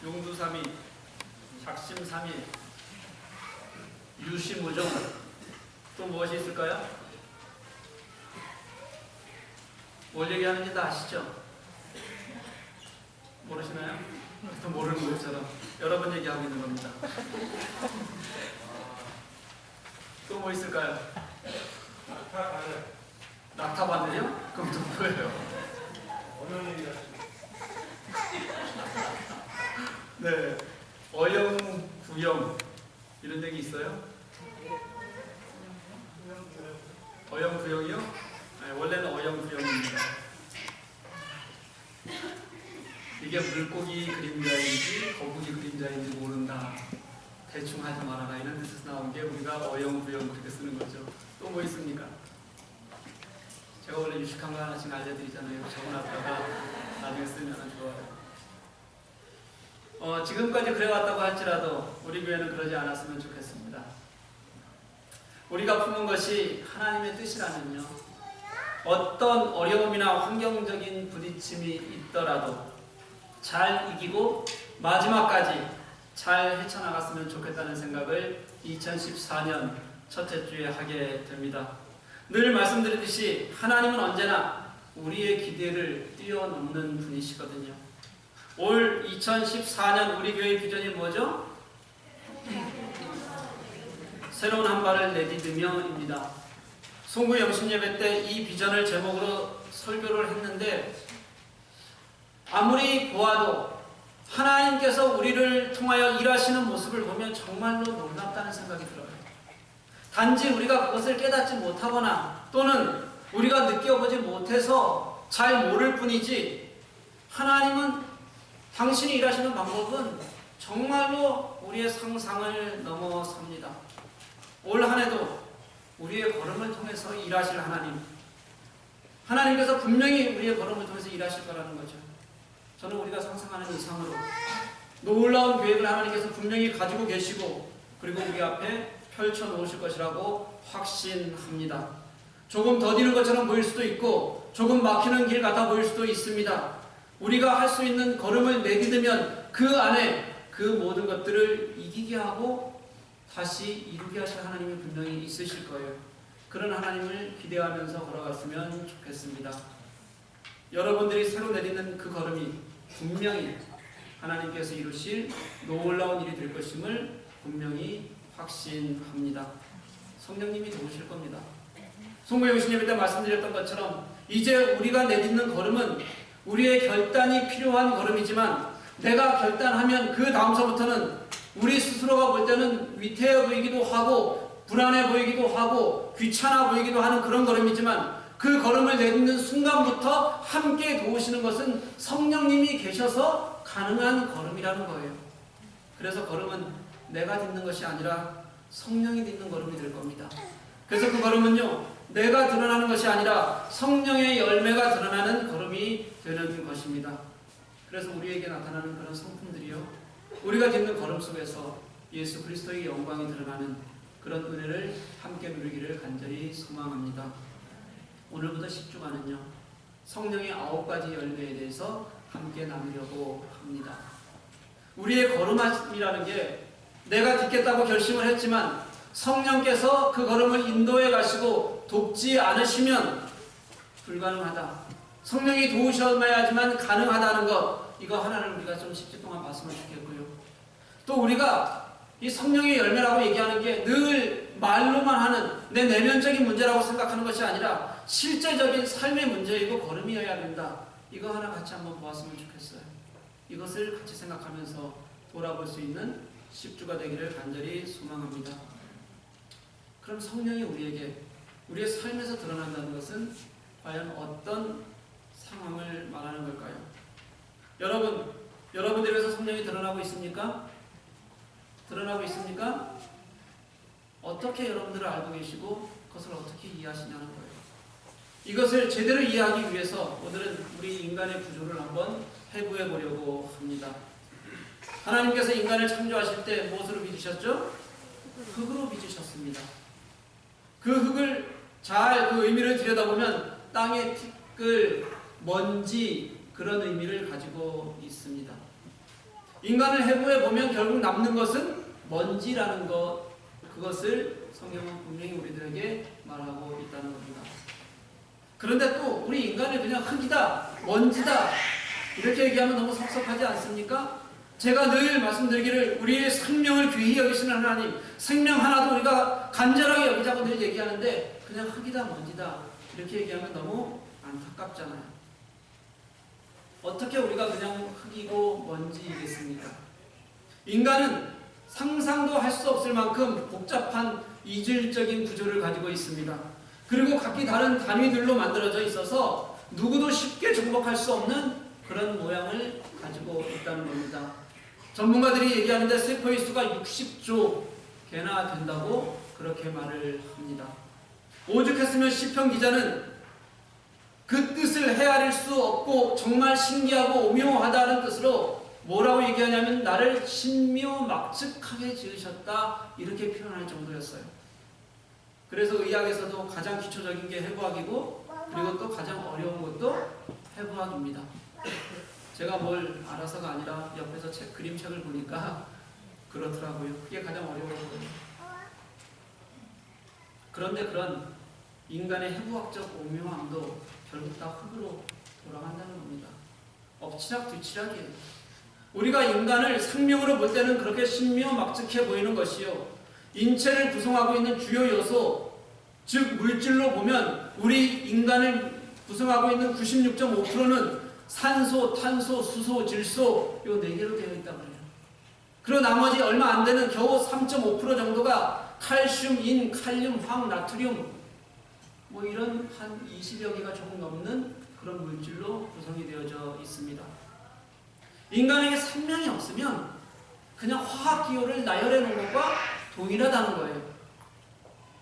용두삼이, 작심삼일, 유시무종, 또 무엇이 있을까요? 뭘 얘기하는지 다 아시죠? 모르시나요? 또 모르는 것처럼 여러 번 얘기하고 있는 겁니다. 또 뭐 있을까요? 낙타바늘. 낙타바늘이요? 그럼 또 뭐예요? 어명이 네, 어영구영 이런 얘기 있어요? 어영구영이요? 네, 원래는 어영구영입니다. 이게 물고기 그림자인지 거북이 그림자인지 모른다. 대충 하지 말아라. 이런 뜻에서 나온 게 우리가 어영구영 그렇게 쓰는 거죠. 또 뭐 있습니까? 제가 원래 유식한 거 하나씩 알려드리잖아요. 적어놨다가 나중에 쓰면 좋아요. 지금까지 그래왔다고 할지라도 우리 교회는 그러지 않았으면 좋겠습니다. 우리가 품은 것이 하나님의 뜻이라면요, 어떤 어려움이나 환경적인 부딪힘이 있더라도 잘 이기고 마지막까지 잘 헤쳐나갔으면 좋겠다는 생각을 2014년 첫째 주에 하게 됩니다. 늘 말씀드렸듯이 하나님은 언제나 우리의 기대를 뛰어넘는 분이시거든요. 올 2014년 우리 교회 비전이 뭐죠? 새로운 한 발을 내디디며입니다. 송구 영신 예배 때 이 비전을 제목으로 설교를 했는데, 아무리 보아도 하나님께서 우리를 통하여 일하시는 모습을 보면 정말로 놀랍다는 생각이 들어요. 단지 우리가 그것을 깨닫지 못하거나 또는 우리가 느껴보지 못해서 잘 모를 뿐이지, 하나님은 당신이 일하시는 방법은 정말로 우리의 상상을 넘어섭니다. 올 한 해도 우리의 걸음을 통해서 일하실 하나님께서 분명히 우리의 걸음을 통해서 일하실 거라는 거죠. 저는 우리가 상상하는 이상으로 놀라운 계획을 하나님께서 분명히 가지고 계시고, 그리고 우리 앞에 펼쳐 놓으실 것이라고 확신합니다. 조금 더디는 것처럼 보일 수도 있고 조금 막히는 길 같아 보일 수도 있습니다. 우리가 할 수 있는 걸음을 내딛으면 그 안에 그 모든 것들을 이기게 하고 다시 이루게 하실 하나님이 분명히 있으실 거예요. 그런 하나님을 기대하면서 걸어갔으면 좋겠습니다. 여러분들이 새로 내딛는 그 걸음이 분명히 하나님께서 이루실 놀라운 일이 될 것임을 분명히 확신합니다. 성령님이 도우실 겁니다. 송구 영신 예배 때 말씀드렸던 것처럼 이제 우리가 내딛는 걸음은 우리의 결단이 필요한 걸음이지만, 내가 결단하면 그 다음서부터는 우리 스스로가 볼 때는 위태해 보이기도 하고 불안해 보이기도 하고 귀찮아 보이기도 하는 그런 걸음이지만, 그 걸음을 내딛는 순간부터 함께 도우시는 것은 성령님이 계셔서 가능한 걸음이라는 거예요. 그래서 걸음은 내가 딛는 것이 아니라 성령이 딛는 걸음이 될 겁니다. 그래서 그 걸음은요, 내가 드러나는 것이 아니라 성령의 열매가 드러나는 걸음이 되는 것입니다. 그래서 우리에게 나타나는 그런 성품들이요, 우리가 딛는 걸음 속에서 예수 그리스도의 영광이 드러나는 그런 은혜를 함께 누리기를 간절히 소망합니다. 오늘부터 10주간은요, 성령의 9가지 열매에 대해서 함께 나누려고 합니다. 우리의 걸음이라는 게 내가 딛겠다고 결심을 했지만 성령께서 그 걸음을 인도해 가시고 돕지 않으시면 불가능하다. 성령이 도우셔야지만 가능하다는 것, 이거 하나를 우리가 좀 10주 동안 봤으면 좋겠고요. 또 우리가 이 성령의 열매라고 얘기하는 게 늘 말로만 하는 내 내면적인 문제라고 생각하는 것이 아니라 실제적인 삶의 문제이고 걸음이어야 된다. 이거 하나 같이 한번 보았으면 좋겠어요. 이것을 같이 생각하면서 돌아볼 수 있는 10주가 되기를 간절히 소망합니다. 그럼 성령이 우리에게 우리의 삶에서 드러난다는 것은 과연 어떤 상황을 말하는 걸까요? 여러분들에게서 성령이 드러나고 있습니까? 드러나고 있습니까? 어떻게 여러분들을 알고 계시고 그것을 어떻게 이해하시냐는 거예요. 이것을 제대로 이해하기 위해서 오늘은 우리 인간의 구조를 한번 해부해 보려고 합니다. 하나님께서 인간을 창조하실 때 무엇으로 빚으셨죠? 흙으로 빚으셨습니다. 그 흙을 잘 그 의미를 들여다보면 땅의 티끌, 먼지, 그런 의미를 가지고 있습니다. 인간을 해부해 보면 결국 남는 것은 먼지라는 것, 그것을 성경은 분명히 우리들에게 말하고 있다는 겁니다. 그런데 또 우리 인간을 그냥 흙이다, 먼지다 이렇게 얘기하면 너무 섭섭하지 않습니까? 제가 늘 말씀드리기를 우리의 생명을 귀히 여기시는 하나님, 생명 하나도 우리가 간절하게 여기자고 늘 얘기하는데 그냥 흙이다, 먼지다 이렇게 얘기하면 너무 안타깝잖아요. 어떻게 우리가 그냥 흙이고 먼지이겠습니까? 인간은 상상도 할 수 없을 만큼 복잡한 이질적인 구조를 가지고 있습니다. 그리고 각기 다른 단위들로 만들어져 있어서 누구도 쉽게 정복할 수 없는 그런 모양을 가지고 있다는 겁니다. 전문가들이 얘기하는데 세포의 수가 60조 개나 된다고 그렇게 말을 합니다. 오죽했으면 시편 기자는 그 뜻을 헤아릴 수 없고 정말 신기하고 오묘하다는 뜻으로 뭐라고 얘기하냐면 나를 신묘막측하게 지으셨다 이렇게 표현할 정도였어요. 그래서 의학에서도 가장 기초적인 게 해부학이고 그리고 또 가장 어려운 것도 해부학입니다. 제가 뭘 알아서가 아니라 옆에서 그림책을 보니까 그렇더라고요. 그게 가장 어려웠거든요. 그런데 그런 인간의 해부학적 오묘함도 결국 다 흙으로 돌아간다는 겁니다. 엎치락뒤치락이에요. 우리가 인간을 생명으로 볼 때는 그렇게 신묘막측해 보이는 것이요. 인체를 구성하고 있는 주요 요소, 즉 물질로 보면 우리 인간을 구성하고 있는 96.5%는 산소, 탄소, 수소, 질소 이 4개로 되어 있다고 해요. 그리고 나머지 얼마 안 되는 겨우 3.5% 정도가 칼슘, 인, 칼륨, 황, 나트륨 뭐 이런 한 20여 개가 조금 넘는 그런 물질로 구성이 되어져 있습니다. 인간에게 생명이 없으면 그냥 화학기호를 나열해 놓은 것과 동일하다는 거예요.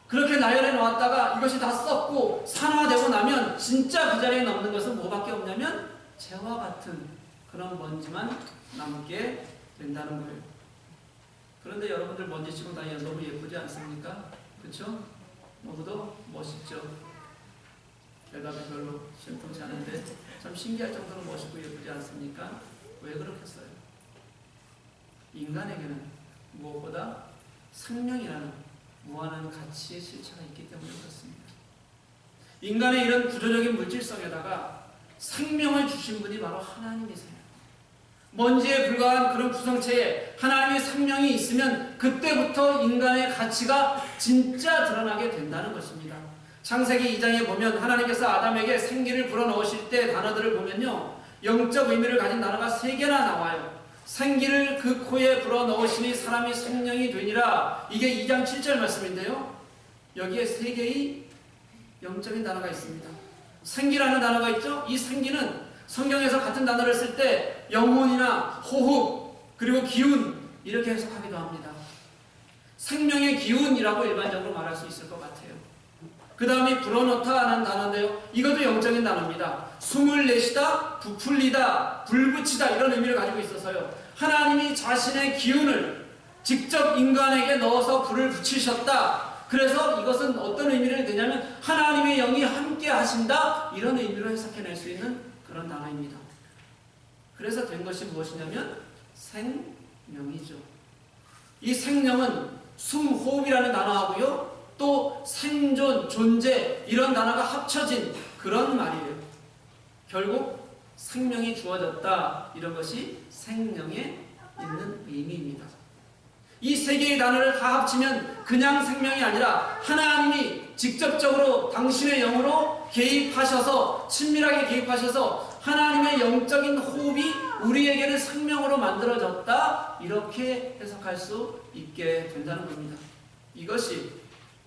그렇게 나열해 놓았다가 이것이 다 썩고 산화되고 나면 진짜 그 자리에 남는 것은 뭐밖에 없냐면 재와 같은 그런 먼지만 남게 된다는 거예요. 그런데 여러분들 먼지 치고 다니면 너무 예쁘지 않습니까? 그렇죠? 너무도 멋있죠. 대답이 별로 심통치 않은데 참 신기할 정도로 멋있고 예쁘지 않습니까? 왜 그렇겠어요? 인간에게는 무엇보다 생명이라는 무한한 가치의 실체가 있기 때문에 그렇습니다. 인간의 이런 구조적인 물질성에다가 생명을 주신 분이 바로 하나님이세요. 먼지에 불과한 그런 구성체에 하나님의 생명이 있으면 그때부터 인간의 가치가 진짜 드러나게 된다는 것입니다. 창세기 2장에 보면 하나님께서 아담에게 생기를 불어넣으실 때 단어들을 보면요. 영적 의미를 가진 단어가 3개나 나와요. 생기를 그 코에 불어넣으시니 사람이 생명이 되니라. 이게 2장 7절 말씀인데요. 여기에 3개의 영적인 단어가 있습니다. 생기라는 단어가 있죠. 이 생기는 성경에서 같은 단어를 쓸 때 영혼이나 호흡 그리고 기운 이렇게 해석하기도 합니다. 생명의 기운이라고 일반적으로 말할 수 있을 것 같아요. 그 다음에 불어넣다라는 단어인데요. 이것도 영적인 단어입니다. 숨을 내쉬다, 부풀리다, 불붙이다 이런 의미를 가지고 있어서요. 하나님이 자신의 기운을 직접 인간에게 넣어서 불을 붙이셨다. 그래서 이것은 어떤 의미를 내냐면 하나님의 영이 함께 하신다 이런 의미로 해석해낼 수 있는 그런 단어입니다. 그래서 된 것이 무엇이냐면 생명이죠. 이 생명은 숨, 호흡이라는 단어하고요. 또 생존, 존재 이런 단어가 합쳐진 그런 말이에요. 결국 생명이 주어졌다 이런 것이 생명에 있는 의미입니다. 이 3개의 단어를 다 합치면 그냥 생명이 아니라 하나님이 직접적으로 당신의 영으로 개입하셔서 친밀하게 개입하셔서 하나님의 영적인 호흡이 우리에게는 생명으로 만들어졌다 이렇게 해석할 수 있게 된다는 겁니다. 이것이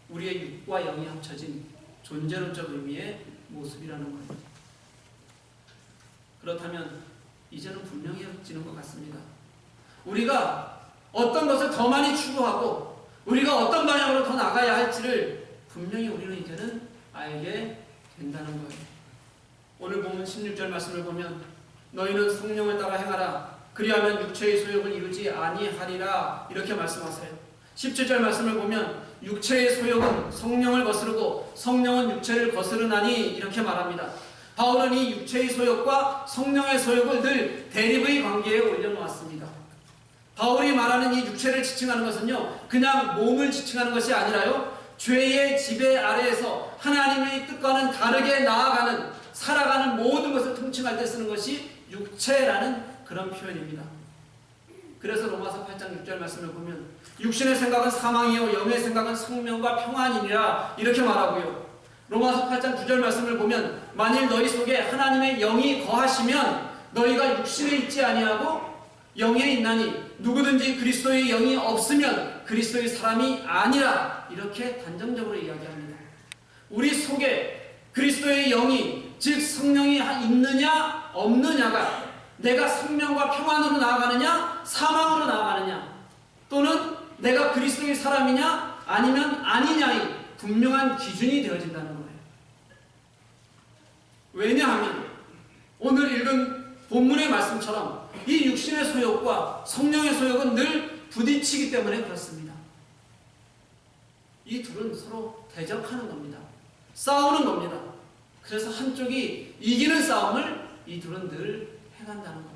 우리의 육과 영이 합쳐진 존재론적 의미의 모습이라는 거예요. 그렇다면 이제는 분명해지는 것 같습니다. 우리가 어떤 것을 더 많이 추구하고 우리가 어떤 방향으로 더 나가야 할지를 분명히 우리는 이제는 알게 된다는 거예요. 오늘 본문 16절 말씀을 보면 너희는 성령을 따라 행하라 그리하면 육체의 소욕을 이루지 아니하리라 이렇게 말씀하세요. 17절 말씀을 보면 육체의 소욕은 성령을 거스르고 성령은 육체를 거스르나니 이렇게 말합니다. 바울은 이 육체의 소욕과 성령의 소욕을 늘 대립의 관계에 올려놓았습니다. 바울이 말하는 이 육체를 지칭하는 것은요, 그냥 몸을 지칭하는 것이 아니라요, 죄의 지배 아래에서 하나님의 뜻과는 다르게 나아가는, 살아가는 모든 것을 통칭할 때 쓰는 것이 육체라는 그런 표현입니다. 그래서 로마서 8장 6절 말씀을 보면 육신의 생각은 사망이요 영의 생각은 생명과 평안이니라 이렇게 말하고요. 로마서 8장 9절 말씀을 보면 만일 너희 속에 하나님의 영이 거하시면 너희가 육신에 있지 아니하고 영에 있나니 누구든지 그리스도의 영이 없으면 그리스도의 사람이 아니라 이렇게 단정적으로 이야기합니다. 우리 속에 그리스도의 영이 즉 성령이 있느냐 없느냐가 내가 생명과 평안으로 나아가느냐 사망으로 나아가느냐 또는 내가 그리스도의 사람이냐 아니면 아니냐의 분명한 기준이 되어진다는 거예요. 왜냐하면 오늘 읽은 본문의 말씀처럼 이 육신의 소욕과 성령의 소욕은 늘 부딪히기 때문에 그렇습니다. 이 둘은 서로 대적하는 겁니다. 싸우는 겁니다. 그래서 한쪽이 이기는 싸움을 이 둘은 늘 해간다는 거예요.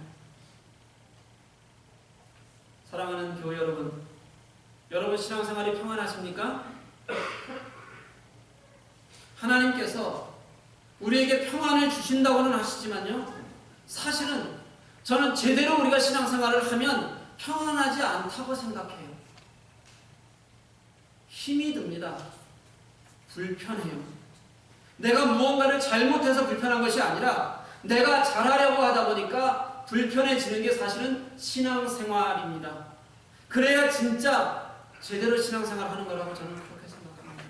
사랑하는 교회 여러분, 여러분 신앙생활이 평안하십니까? 하나님께서 우리에게 평안을 주신다고는 하시지만요, 사실은 저는 제대로 우리가 신앙생활을 하면 평안하지 않다고 생각해요. 힘이 듭니다. 불편해요. 내가 무언가를 잘못해서 불편한 것이 아니라 내가 잘하려고 하다 보니까 불편해지는 게 사실은 신앙생활입니다. 그래야 진짜 제대로 신앙생활을 하는 거라고 저는 그렇게 생각합니다.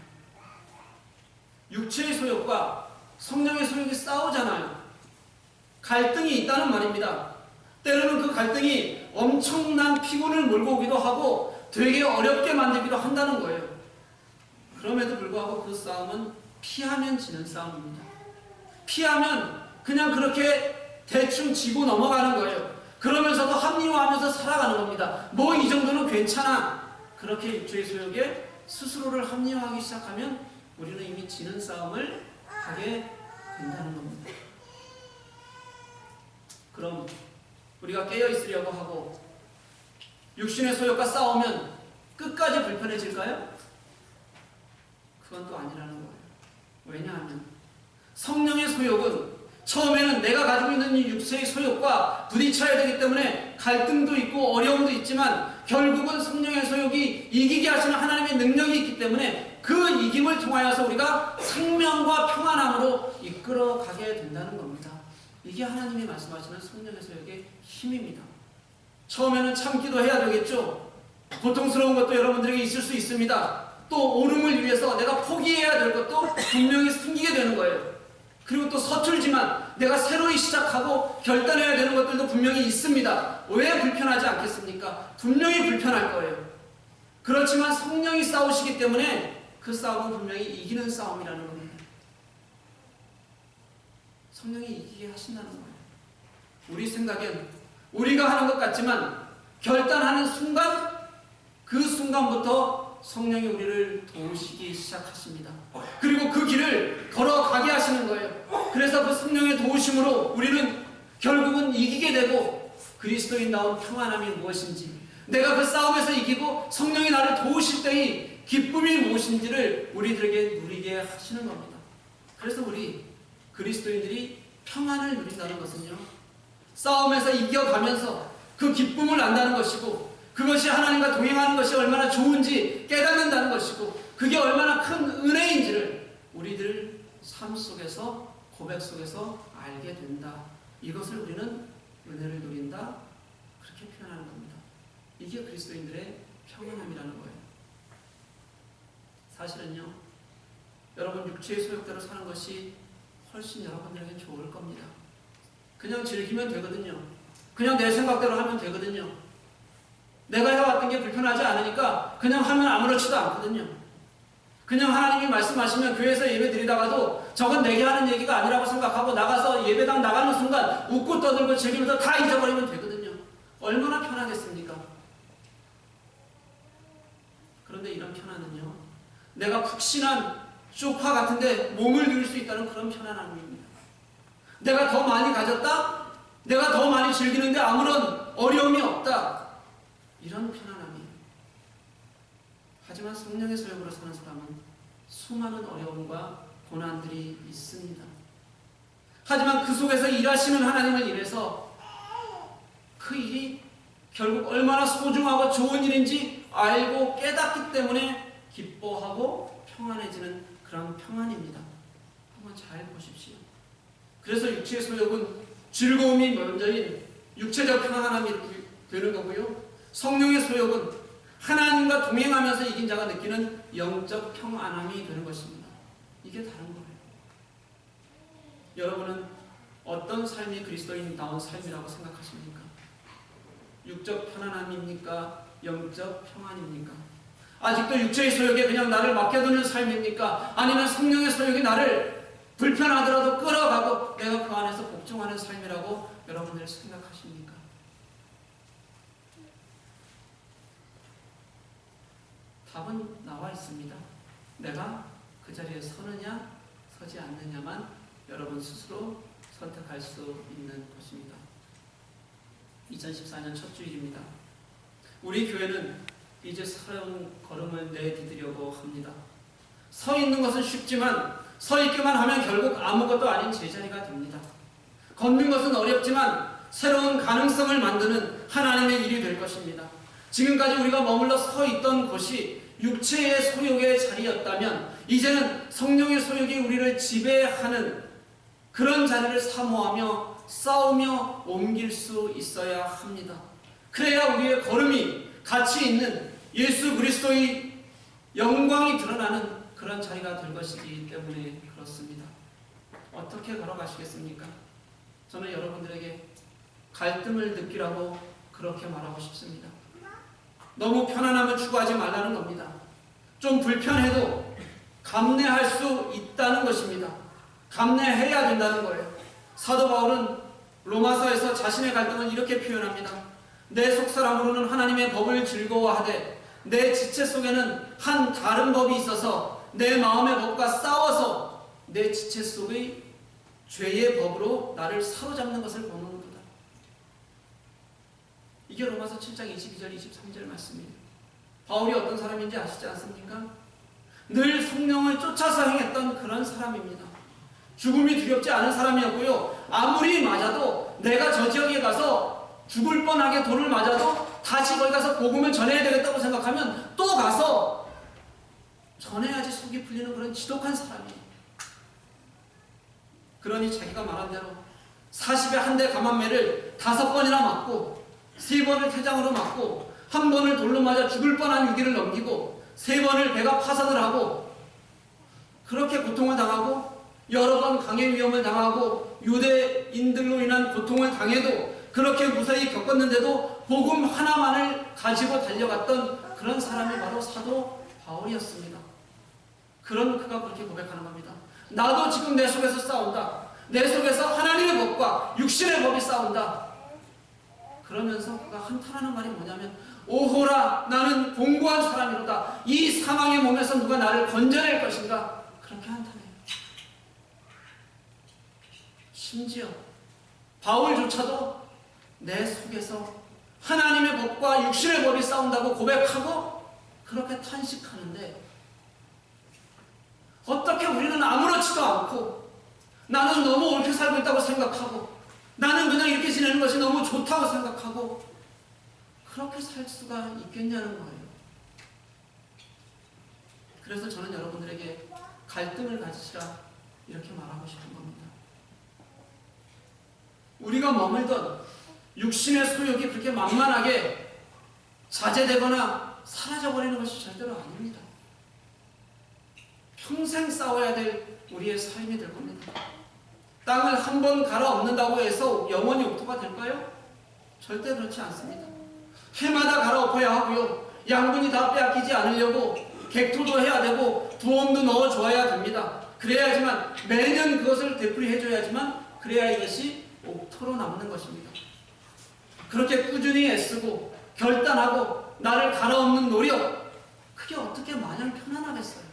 육체의 소욕과 성령의 소욕이 싸우잖아요. 갈등이 있다는 말입니다. 때로는 그 갈등이 엄청난 피곤을 몰고 오기도 하고 되게 어렵게 만들기도 한다는 거예요. 그럼에도 불구하고 그 싸움은 피하면 지는 싸움입니다. 피하면 그냥 그렇게 대충 지고 넘어가는 거예요. 그러면서도 합리화하면서 살아가는 겁니다. 뭐 이 정도는 괜찮아. 그렇게 육체의 소욕에 스스로를 합리화하기 시작하면 우리는 이미 지는 싸움을 하게 된다는 겁니다. 그럼 우리가 깨어있으려고 하고 육신의 소욕과 싸우면 끝까지 불편해질까요? 그건 또 아니라는 거예요. 왜냐하면 성령의 소욕은 처음에는 내가 가지고 있는 이 육체의 소욕과 부딪혀야 되기 때문에 갈등도 있고 어려움도 있지만 결국은 성령의 소욕이 이기게 하시는 하나님의 능력이 있기 때문에 그 이김을 통하여서 우리가 생명과 평안함으로 이끌어가게 된다는 겁니다. 이게 하나님이 말씀하시는 성령의 소욕의 힘입니다. 처음에는 참기도 해야 되겠죠. 고통스러운 것도 여러분들에게 있을 수 있습니다. 또 옳음을 위해서 내가 포기해야 될 것도 분명히 생기게 되는 거예요. 그리고 또 서툴지만 내가 새로이 시작하고 결단해야 되는 것들도 분명히 있습니다. 왜 불편하지 않겠습니까? 분명히 불편할 거예요. 그렇지만 성령이 싸우시기 때문에 그 싸움은 분명히 이기는 싸움이라는 겁니다. 성령이 이기게 하신다는 거예요. 우리 생각엔 우리가 하는 것 같지만 결단하는 순간 그 순간부터 성령이 우리를 도우시기 시작하십니다. 그리고 그 길을 걸어가게 하시는 거예요. 그래서 그 성령의 도우심으로 우리는 결국은 이기게 되고 그리스도인다운 평안함이 무엇인지 내가 그 싸움에서 이기고 성령이 나를 도우실 때의 기쁨이 무엇인지를 우리들에게 누리게 하시는 겁니다. 그래서 우리 그리스도인들이 평안을 누린다는 것은요, 싸움에서 이겨가면서 그 기쁨을 안다는 것이고 그것이 하나님과 동행하는 것이 얼마나 좋은지 깨닫는다는 것이고 그게 얼마나 큰 은혜인지를 우리들 삶 속에서 고백 속에서 알게 된다. 이것을 우리는 은혜를 누린다. 그렇게 표현하는 겁니다. 이게 그리스도인들의 평안함이라는 거예요. 사실은요, 여러분 육체의 소욕대로 사는 것이 훨씬 여러분들에게 좋을 겁니다. 그냥 즐기면 되거든요. 그냥 내 생각대로 하면 되거든요. 내가 해왔던 게 불편하지 않으니까 그냥 하면 아무렇지도 않거든요. 그냥 하나님이 말씀하시면 교회에서 예배 드리다가도 저건 내게 하는 얘기가 아니라고 생각하고 나가서 예배당 나가는 순간 웃고 떠들고 즐기면서 다 잊어버리면 되거든요. 얼마나 편하겠습니까? 그런데 이런 편안은요, 내가 푹신한 소파 같은데 몸을 누릴 수 있다는 그런 편안함입니다. 내가 더 많이 가졌다? 내가 더 많이 즐기는데 아무런 어려움이 없다? 이런 편안함이. 하지만 성령의 소욕으로 사는 사람은 수많은 어려움과 고난들이 있습니다. 하지만 그 속에서 일하시는 하나님은 이래서 그 일이 결국 얼마나 소중하고 좋은 일인지 알고 깨닫기 때문에 기뻐하고 평안해지는 그런 평안입니다. 한번 잘 보십시오. 그래서 육체의 소욕은 즐거움이 먼저인 육체적 평안함이 되는 거고요. 성령의 소욕은 하나님과 동행하면서 이긴 자가 느끼는 영적 평안함이 되는 것입니다. 이게 다른 거예요. 여러분은 어떤 삶이 그리스도인다운 삶이라고 생각하십니까? 육적 편안함입니까? 영적 평안입니까? 아직도 육체의 소욕에 그냥 나를 맡겨두는 삶입니까? 아니면 성령의 소욕이 나를 불편하더라도 끌어가고 내가 그 안에서 복종하는 삶이라고 여러분들 생각하십니까? 답은 나와 있습니다. 내가 그 자리에 서느냐 서지 않느냐만 여러분 스스로 선택할 수 있는 것입니다. 2014년 첫 주일입니다. 우리 교회는 이제 새로운 걸음을 내디디려고 합니다. 서 있는 것은 쉽지만 서 있기만 하면 결국 아무것도 아닌 제자리가 됩니다. 걷는 것은 어렵지만 새로운 가능성을 만드는 하나님의 일이 될 것입니다. 지금까지 우리가 머물러 서 있던 곳이 육체의 소욕의 자리였다면 이제는 성령의 소욕이 우리를 지배하는 그런 자리를 사모하며 싸우며 옮길 수 있어야 합니다. 그래야 우리의 걸음이 가치 있는 예수 그리스도의 영광이 드러나는 그런 자리가 될 것이기 때문에 그렇습니다. 어떻게 걸어가시겠습니까? 저는 여러분들에게 갈등을 느끼라고 그렇게 말하고 싶습니다. 너무 편안함을 추구하지 말라는 겁니다. 좀 불편해도 감내할 수 있다는 것입니다. 감내해야 된다는 거예요. 사도 바울은 로마서에서 자신의 갈등을 이렇게 표현합니다. 내 속사람으로는 하나님의 법을 즐거워하되 내 지체 속에는 한 다른 법이 있어서 내 마음의 법과 싸워서 내 지체 속의 죄의 법으로 나를 사로잡는 것을 보는도다. 이게 로마서 7장 22절 23절 말씀입니다. 바울이 어떤 사람인지 아시지 않습니까? 늘 성령을 쫓아서 행했던 그런 사람입니다. 죽음이 두렵지 않은 사람이었고요. 아무리 맞아도 내가 저 지역에 가서 죽을 뻔하게 돌을 맞아도 다시 거기 가서 복음을 전해야 되겠다고 생각하면 또 가서 전해야지 속이 풀리는 그런 지독한 사람이에요. 그러니 자기가 말한 대로 40에 한 대 감한매를 5번이나 맞고 3번을 태장으로 맞고 1번을 돌로 맞아 죽을 뻔한 유기를 넘기고 3번을 배가 파산을 하고 그렇게 고통을 당하고 여러 번 강행 위험을 당하고 유대인들로 인한 고통을 당해도 그렇게 무사히 겪었는데도 복음 하나만을 가지고 달려갔던 그런 사람이 바로 사도 바울이었습니다. 그런 그가 그렇게 고백하는 겁니다. 나도 지금 내 속에서 싸운다. 내 속에서 하나님의 법과 육신의 법이 싸운다. 그러면서 그가 한탄하는 말이 뭐냐면 오호라 나는 공고한 사람이로다. 이 사망의 몸에서 누가 나를 건져낼 것인가. 그렇게 한탄해요. 심지어 바울조차도 내 속에서 하나님의 법과 육신의 법이 싸운다고 고백하고 그렇게 탄식하는데 어떻게 우리는 아무렇지도 않고 나는 너무 옳게 살고 있다고 생각하고 나는 그냥 이렇게 지내는 것이 너무 좋다고 생각하고 그렇게 살 수가 있겠냐는 거예요. 그래서 저는 여러분들에게 갈등을 가지시라 이렇게 말하고 싶은 겁니다. 우리가 머물던 육신의 소욕이 그렇게 만만하게 자제되거나 사라져버리는 것이 절대로 아닙니다. 평생 싸워야 될 우리의 삶이 될 겁니다. 땅을 한 번 갈아엎는다고 해서 영원히 옥토가 될까요? 절대 그렇지 않습니다. 해마다 갈아엎어야 하고요. 양분이 다 빼앗기지 않으려고 객토도 해야 되고 부엄도 넣어줘야 됩니다. 그래야지만 매년 그것을 되풀이해줘야지만 그래야 이것이 옥토로 남는 것입니다. 그렇게 꾸준히 애쓰고 결단하고 나를 갈아엎는 노력 그게 어떻게 마냥 편안하겠어요.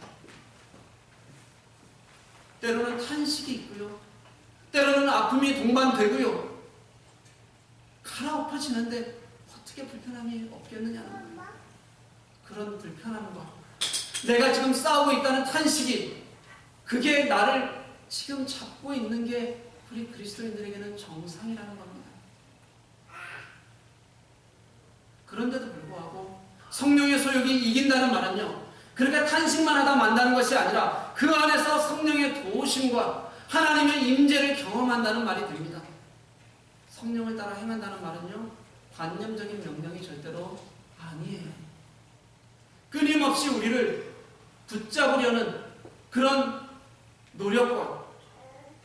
때로는 탄식이 있고요. 때로는 아픔이 동반되고요. 갈아엎어지는데 어떻게 크게 불편함이 없겠느냐는 거예요. 그런 불편함과 내가 지금 싸우고 있다는 탄식이 그게 나를 지금 잡고 있는 게 우리 그리스도인들에게는 정상이라는 겁니다. 그런데도 불구하고 성령의 소욕이 이긴다는 말은요, 그렇게 탄식만 하다 만다는 것이 아니라 그 안에서 성령의 도우심과 하나님의 임재를 경험한다는 말이 됩니다. 성령을 따라 행한다는 말은요, 관념적인 명령이 절대로 아니에요. 끊임없이 우리를 붙잡으려는 그런 노력과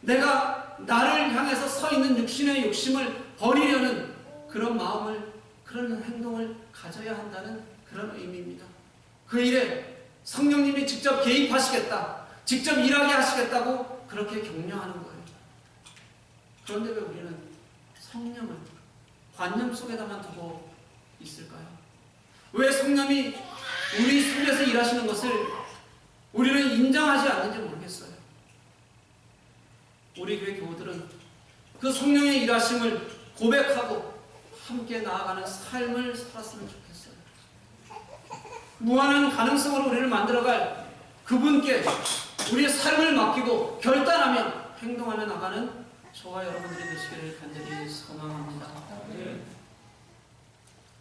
내가 나를 향해서 서 있는 육신의 욕심을 버리려는 그런 마음을, 그런 행동을 가져야 한다는 그런 의미입니다. 그 일에 성령님이 직접 개입하시겠다, 직접 일하게 하시겠다고 그렇게 격려하는 거예요. 그런데 왜 우리는 성령을 관념 속에다만 두고 있을까요? 왜 성령이 우리 속에서 일하시는 것을 우리는 인정하지 않는지 모르겠어요. 우리 교회 교우들은 그 성령의 일하심을 고백하고 함께 나아가는 삶을 살았으면 좋겠어요. 무한한 가능성으로 우리를 만들어갈 그분께 우리의 삶을 맡기고 결단하며 행동하며 나가는 저와 여러분들이 되시기를 간절히 소망합니다.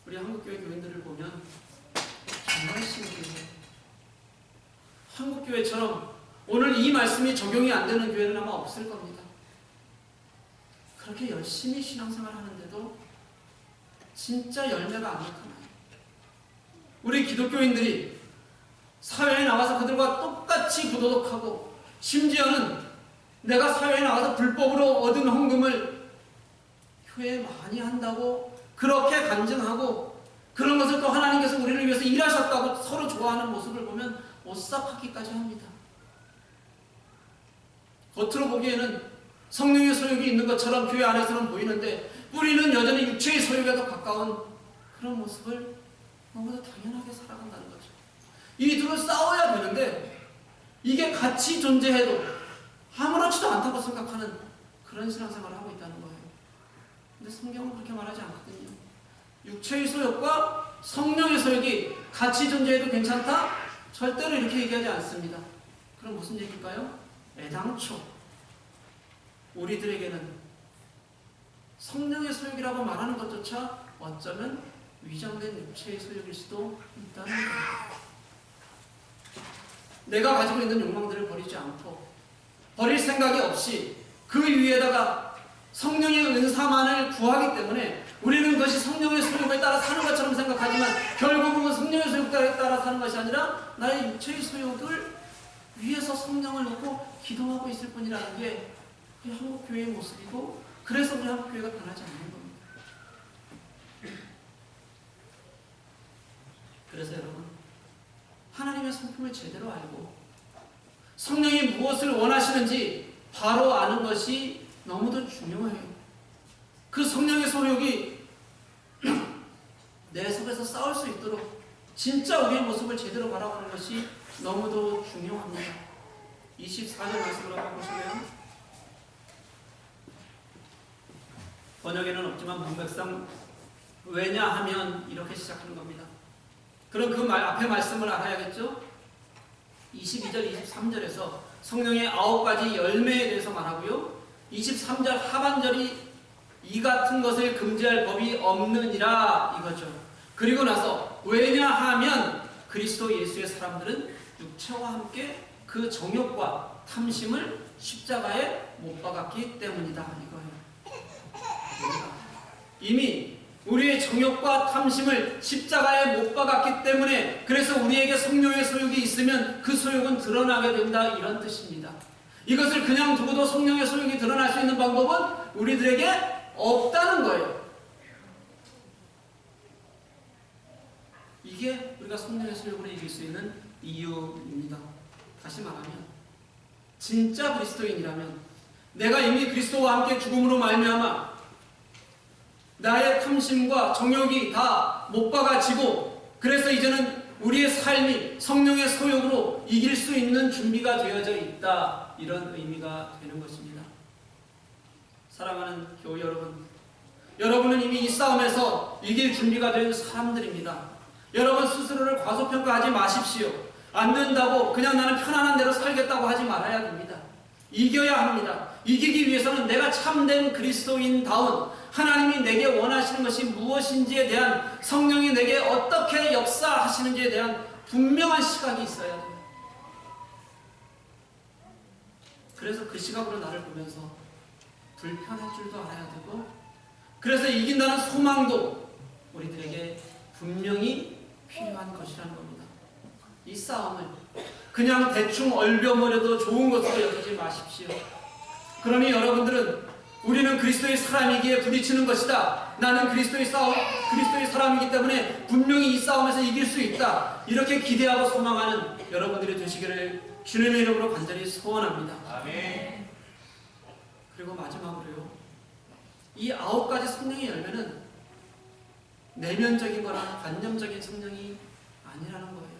우리 한국교회 교인들을 보면 정말 신기해요. 한국교회처럼 오늘 이 말씀이 적용이 안 되는 교회는 아마 없을 겁니다. 그렇게 열심히 신앙생활 하는데도 진짜 열매가 안 나타나요. 우리 기독교인들이 사회에 나와서 그들과 똑같이 부도덕하고 심지어는 내가 사회에 나와서 불법으로 얻은 헌금을 교회에 많이 한다고 그렇게 간증하고 그런 것을 또 하나님께서 우리를 위해서 일하셨다고 서로 좋아하는 모습을 보면 오싹하기까지 합니다. 겉으로 보기에는 성령의 소욕이 있는 것처럼 교회 안에서는 보이는데 뿌리는 여전히 육체의 소욕에 더 가까운 그런 모습을 너무도 당연하게 살아간다는 거죠. 이 둘은 싸워야 되는데 이게 같이 존재해도 아무렇지도 않다고 생각하는 그런 신앙생활을 하고 있다는 거예요. 근데 성경은 그렇게 말하지 않거든요. 육체의 소욕과 성령의 소욕이 같이 존재해도 괜찮다? 절대로 이렇게 얘기하지 않습니다. 그럼 무슨 얘기일까요? 애당초 우리들에게는 성령의 소욕이라고 말하는 것조차 어쩌면 위장된 육체의 소욕일 수도 있다는 거예요. 내가 가지고 있는 욕망들을 버리지 않고 버릴 생각이 없이 그 위에다가 성령의 은사만을 구하기 때문에 우리는 그것이 성령의 소욕에 따라 사는 것처럼 생각하지만 결국은 성령의 소욕에 따라 사는 것이 아니라 나의 육체의 소욕을 위해서 성령을 놓고 기도하고 있을 뿐이라는 게 우리 한국교회의 모습이고 그래서 우리 한국교회가 변하지 않는 겁니다. 그래서 여러분 하나님의 성품을 제대로 알고 성령이 무엇을 원하시는지 바로 아는 것이 너무도 중요해요. 그 성령의 소욕이 내 속에서 싸울 수 있도록 진짜 우리의 모습을 제대로 바라보는 것이 너무도 중요합니다. 24절 말씀을 한번 보실래요? 번역에는 없지만 문맥상 왜냐하면 이렇게 시작하는 겁니다. 그럼 그 앞에 말씀을 알아야겠죠? 22절, 23절에서 성령의 9가지 열매에 대해서 말하고요. 23절 하반절이 이 같은 것을 금지할 법이 없느니라 이거죠. 그리고 나서 왜냐하면 그리스도 예수의 사람들은 육체와 함께 그 정욕과 탐심을 십자가에 못 박았기 때문이다 이거예요. 이미 우리의 정욕과 탐심을 십자가에 못 박았기 때문에 그래서 우리에게 성령의 소욕이 있으면 그 소욕은 드러나게 된다 이런 뜻입니다. 이것을 그냥 두고도 성령의 소욕이 드러날 수 있는 방법은 우리들에게 없다는 거예요. 이게 우리가 성령의 소욕으로 이길 수 있는 이유입니다. 다시 말하면 진짜 그리스도인이라면 내가 이미 그리스도와 함께 죽음으로 말미암아 나의 탐심과 정욕이 다 못 박아지고 그래서 이제는 우리의 삶이 성령의 소욕으로 이길 수 있는 준비가 되어져 있다 이런 의미가 되는 것입니다. 사랑하는 교우 여러분, 여러분은 이미 이 싸움에서 이길 준비가 된 사람들입니다. 여러분 스스로를 과소평가하지 마십시오. 안 된다고 그냥 나는 편안한 대로 살겠다고 하지 말아야 됩니다. 이겨야 합니다. 이기기 위해서는 내가 참된 그리스도인다운 하나님이 내게 원하시는 것이 무엇인지에 대한, 성령이 내게 어떻게 역사하시는지에 대한 분명한 시각이 있어야 됩니다. 그래서 그 시각으로 나를 보면서 불편할 줄도 알아야 되고, 그래서 이긴다는 소망도 우리들에게 분명히 필요한 것이라는 겁니다. 이 싸움을 그냥 대충 얼벼머려도 좋은 것으로 여기지 마십시오. 그러니 여러분들은 우리는 그리스도의 사람이기에 부딪히는 것이다. 나는 그리스도의 사람이기 때문에 분명히 이 싸움에서 이길 수 있다. 이렇게 기대하고 소망하는 여러분들이 되시기를 주님의 이름으로 간절히 소원합니다. 아멘. 그리고 마지막으로요. 이 9가지 성령의 열매는 내면적인 거나 관념적인 성령이 아니라는 거예요.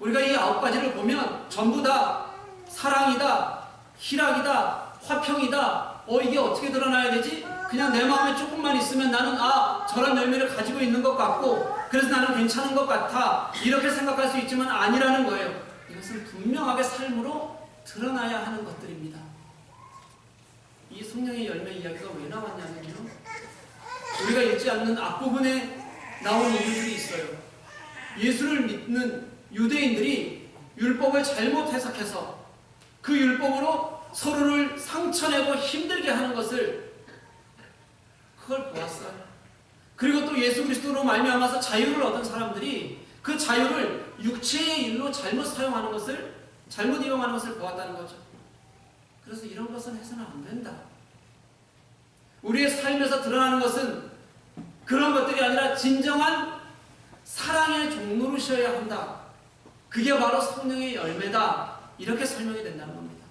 우리가 이 9가지를 보면 전부 다 사랑이다, 희락이다, 화평이다. 이게 어떻게 드러나야 되지? 그냥 내 마음에 조금만 있으면 나는 저런 열매를 가지고 있는 것 같고, 그래서 나는 괜찮은 것 같아. 이렇게 생각할 수 있지만 아니라는 거예요. 이것은 분명하게 삶으로 드러나야 하는 것들입니다. 이 성령의 열매 이야기가 왜 나왔냐면요, 우리가 읽지 않는 앞부분에 나온 이유들이 있어요. 예수를 믿는 유대인들이 율법을 잘못 해석해서 그 율법으로 서로를 상처내고 힘들게 하는 것을, 그걸 보았어요. 그리고 또 예수 그리스도로 말미암아서 자유를 얻은 사람들이 그 자유를 육체의 일로 잘못 사용하는 것을, 잘못 이용하는 것을 보았다는 거죠. 그래서 이런 것은 해서는 안 된다. 우리의 삶에서 드러나는 것은 그런 것들이 아니라 진정한 사랑의 종로로셔야 한다. 그게 바로 성령의 열매다. 이렇게 설명이 된다는 겁니다.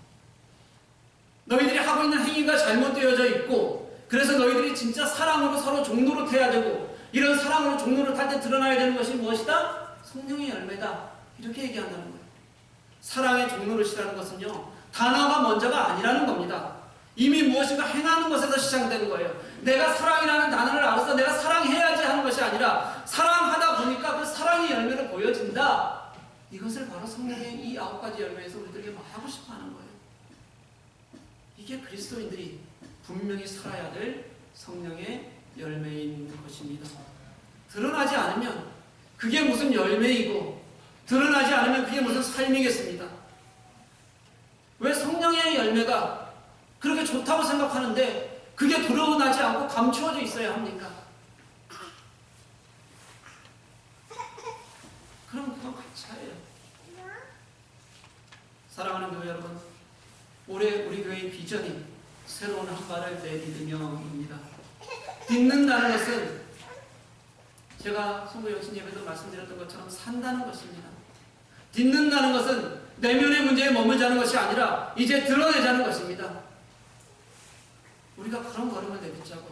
너희들이 하고 있는 행위가 잘못되어져 있고, 그래서 너희들이 진짜 사랑으로 서로 종노릇해야 되고, 이런 사랑으로 종노릇할 때 드러나야 되는 것이 무엇이다? 성령의 열매다. 이렇게 얘기한다는 거예요. 사랑의 종노릇이라는 것은요, 단어가 먼저가 아니라는 겁니다. 이미 무엇인가 행하는 것에서 시작되는 거예요. 내가 사랑이라는 단어를 알아서 내가 사랑해야지 하는 것이 아니라, 사랑하다 보니까 그 사랑의 열매를 보여진다. 이것을 바로 성령의 이 9가지 열매에서 우리들에게 말하고 싶어 하는 거예요. 이게 그리스도인들이 분명히 살아야 될 성령의 열매인 것입니다. 드러나지 않으면 그게 무슨 열매이고, 드러나지 않으면 그게 무슨 삶이겠습니다. 왜 성령의 열매가 그렇게 좋다고 생각하는데 그게 드러나지 않고 감추어져 있어야 합니까? 그럼 그건 가짜예요. 사랑하는 교회 여러분, 올해 우리 교회의 비전이 새로운 한 발을 내딛으며입니다. 딛는다는 것은 제가 송구 영신 예배도 말씀드렸던 것처럼 산다는 것입니다. 딛는다는 것은 내면의 문제에 머물자는 것이 아니라 이제 드러내자는 것입니다. 우리가 그런 걸음을 내딛자고,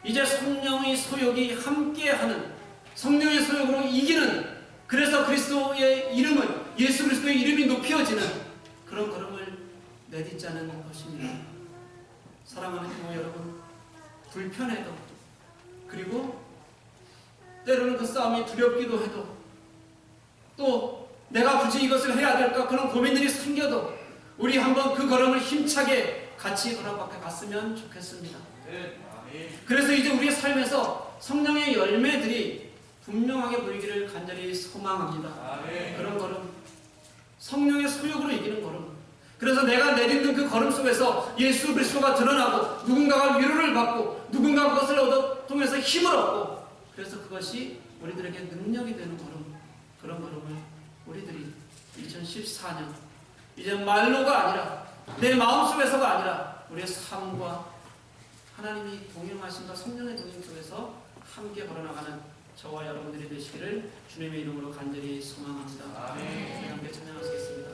이제 성령의 소욕이 함께하는, 성령의 소욕으로 이기는, 그래서 그리스도의 이름을, 예수 그리스도의 이름이 높여지는 그런 걸음을 내딛자는 것입니다. 사랑하는 교회 여러분, 불편해도, 그리고 때로는 그 싸움이 두렵기도 해도, 또 내가 굳이 이것을 해야 될까 그런 고민들이 생겨도 우리 한번 그 걸음을 힘차게 같이 걸어 밖에 갔으면 좋겠습니다. 그래서 이제 우리의 삶에서 성령의 열매들이 분명하게 보이기를 간절히 소망합니다. 그런 걸음, 성령의 소욕으로 이기는 걸음. 그래서 내가 내딛는 그 걸음 속에서 예수 그리스도가 드러나고, 누군가가 위로를 받고, 누군가 그것을 통해서 힘을 얻고, 그래서 그것이 우리들에게 능력이 되는 걸음, 그런 걸음을 우리들이 2014년 이제 말로가 아니라, 내 마음속에서가 아니라 우리의 삶과 하나님이 동행하신과 성령의 동행 속에서 함께 걸어나가는 저와 여러분들이 되시기를 주님의 이름으로 간절히 소망합니다. 함께 찬양하시겠습니다.